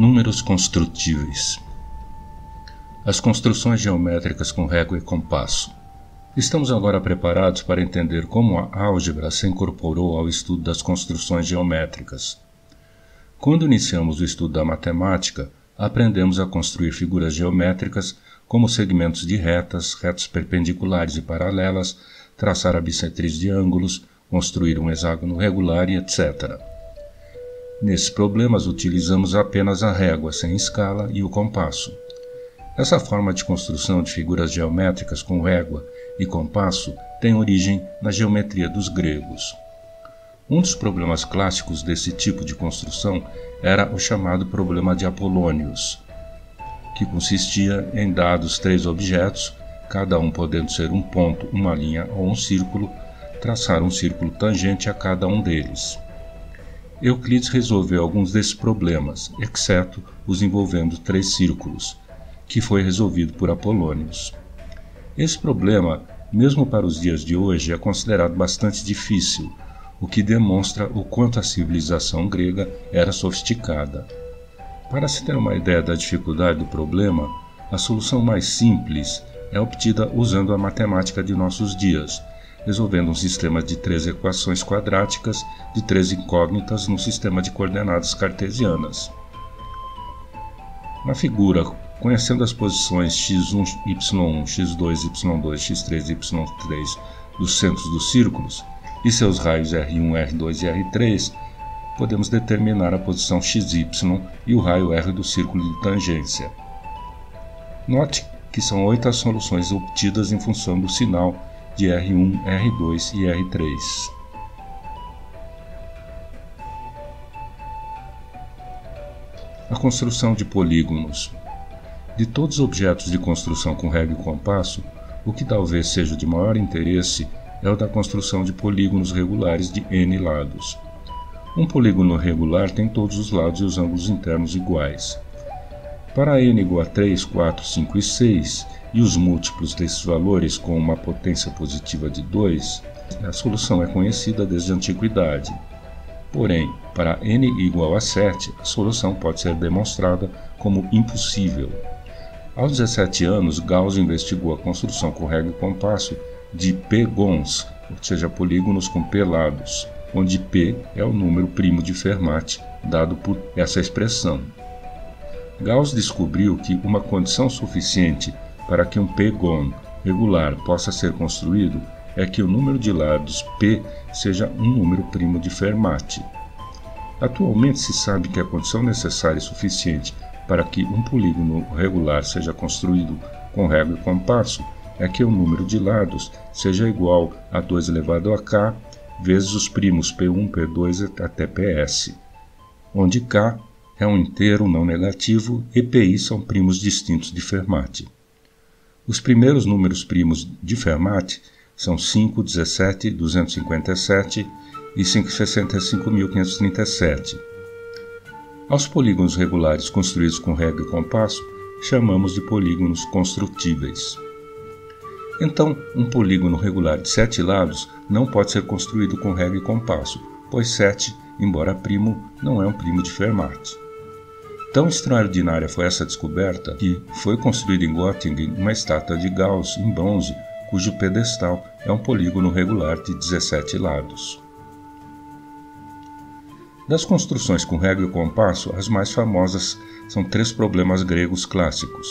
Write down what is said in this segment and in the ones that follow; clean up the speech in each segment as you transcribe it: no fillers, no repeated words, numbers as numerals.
Números construtíveis. As construções geométricas com régua e compasso. Estamos agora preparados para entender como a álgebra se incorporou ao estudo das construções geométricas. Quando iniciamos o estudo da matemática, aprendemos a construir figuras geométricas como segmentos de retas, retas perpendiculares e paralelas, traçar a bissetriz de ângulos, construir um hexágono regular e etc. Nesses problemas utilizamos apenas a régua sem escala e o compasso. Essa forma de construção de figuras geométricas com régua e compasso tem origem na geometria dos gregos. Um dos problemas clássicos desse tipo de construção era o chamado problema de Apolônios, que consistia em dados três objetos, cada um podendo ser um ponto, uma linha ou um círculo, traçar um círculo tangente a cada um deles. Euclides resolveu alguns desses problemas, exceto os envolvendo três círculos, que foi resolvido por Apolônios. Esse problema, mesmo para os dias de hoje, é considerado bastante difícil, o que demonstra o quanto a civilização grega era sofisticada. Para se ter uma ideia da dificuldade do problema, a solução mais simples é obtida usando a matemática de nossos dias, resolvendo um sistema de três equações quadráticas de três incógnitas num sistema de coordenadas cartesianas. Na figura, conhecendo as posições x1, y1, x2, y2, x3 e y3 dos centros dos círculos e seus raios R1, R2 e R3, podemos determinar a posição xy e o raio R do círculo de tangência. Note que são 8 as soluções obtidas em função do sinal de R1, R2 e R3. A construção de polígonos. De todos os objetos de construção com régua e compasso, o que talvez seja de maior interesse é o da construção de polígonos regulares de n lados. Um polígono regular tem todos os lados e os ângulos internos iguais. Para n igual a 3, 4, 5 e 6, e os múltiplos desses valores com uma potência positiva de 2, a solução é conhecida desde a antiguidade. Porém, para n igual a 7, a solução pode ser demonstrada como impossível. Aos 17 anos, Gauss investigou a construção com régua e compasso de p-gons, ou seja, polígonos com p lados, onde p é o número primo de Fermat, dado por essa expressão. Gauss descobriu que uma condição suficiente para que um p-gon regular possa ser construído é que o número de lados p seja um número primo de Fermat. Atualmente se sabe que a condição necessária e suficiente para que um polígono regular seja construído com régua e compasso é que o número de lados seja igual a 2 elevado a k vezes os primos p1, p2 até ps, onde k é um inteiro não negativo e pi são primos distintos de Fermat. Os primeiros números primos de Fermat são 5, 17, 257 e 65.537. Aos polígonos regulares construídos com régua e compasso, chamamos de polígonos construtíveis. Então, um polígono regular de 7 lados não pode ser construído com régua e compasso, pois 7, embora primo, não é um primo de Fermat. Tão extraordinária foi essa descoberta que foi construída em Göttingen uma estátua de Gauss em bronze, cujo pedestal é um polígono regular de 17 lados. Das construções com régua e compasso, as mais famosas são três problemas gregos clássicos: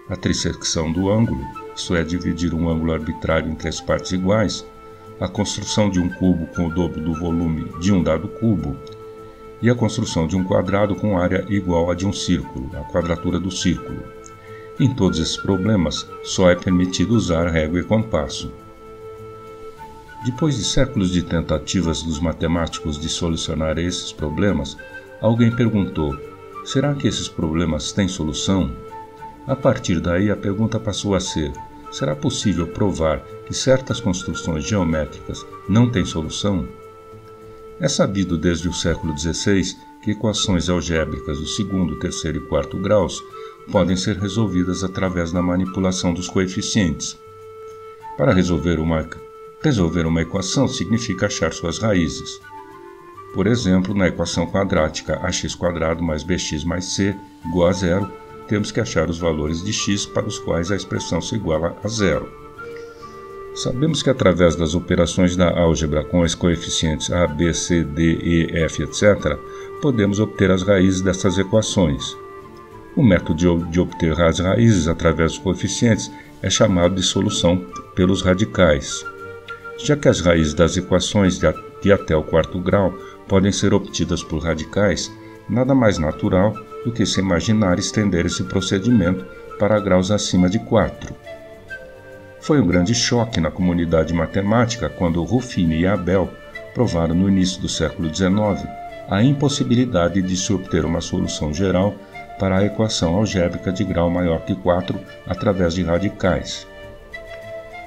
a trissecção do ângulo, isto é, dividir um ângulo arbitrário em três partes iguais, a construção de um cubo com o dobro do volume de um dado cubo, e a construção de um quadrado com área igual à de um círculo, a quadratura do círculo. Em todos esses problemas, só é permitido usar régua e compasso. Depois de séculos de tentativas dos matemáticos de solucionar esses problemas, alguém perguntou: será que esses problemas têm solução? A partir daí, a pergunta passou a ser: será possível provar que certas construções geométricas não têm solução? É sabido desde o século XVI que equações algébricas do segundo, terceiro e quarto graus podem ser resolvidas através da manipulação dos coeficientes. Para resolver uma equação significa achar suas raízes. Por exemplo, na equação quadrática ax² mais bx mais c igual a zero, temos que achar os valores de x para os quais a expressão se iguala a zero. Sabemos que através das operações da álgebra com os coeficientes a, b, c, d, e, f, etc., podemos obter as raízes dessas equações. O método de obter as raízes através dos coeficientes é chamado de solução pelos radicais. Já que as raízes das equações de até o quarto grau podem ser obtidas por radicais, nada mais natural do que se imaginar estender esse procedimento para graus acima de 4. Foi um grande choque na comunidade matemática quando Ruffini e Abel provaram no início do século XIX a impossibilidade de se obter uma solução geral para a equação algébrica de grau maior que 4 através de radicais.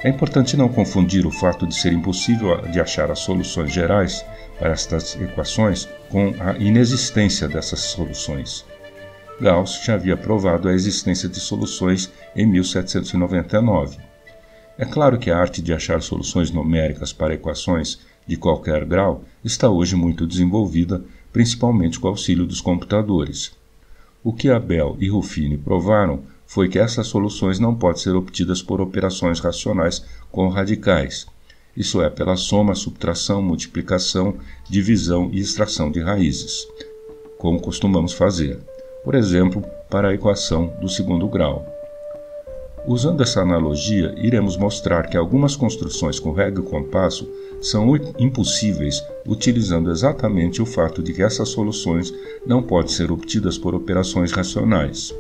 É importante não confundir o fato de ser impossível de achar as soluções gerais para estas equações com a inexistência dessas soluções. Gauss já havia provado a existência de soluções em 1799. É claro que a arte de achar soluções numéricas para equações de qualquer grau está hoje muito desenvolvida, principalmente com o auxílio dos computadores. O que Abel e Ruffini provaram foi que essas soluções não podem ser obtidas por operações racionais com radicais, isso é, pela soma, subtração, multiplicação, divisão e extração de raízes, como costumamos fazer, por exemplo, para a equação do segundo grau. Usando essa analogia, iremos mostrar que algumas construções com régua e compasso são impossíveis utilizando exatamente o fato de que essas soluções não podem ser obtidas por operações racionais.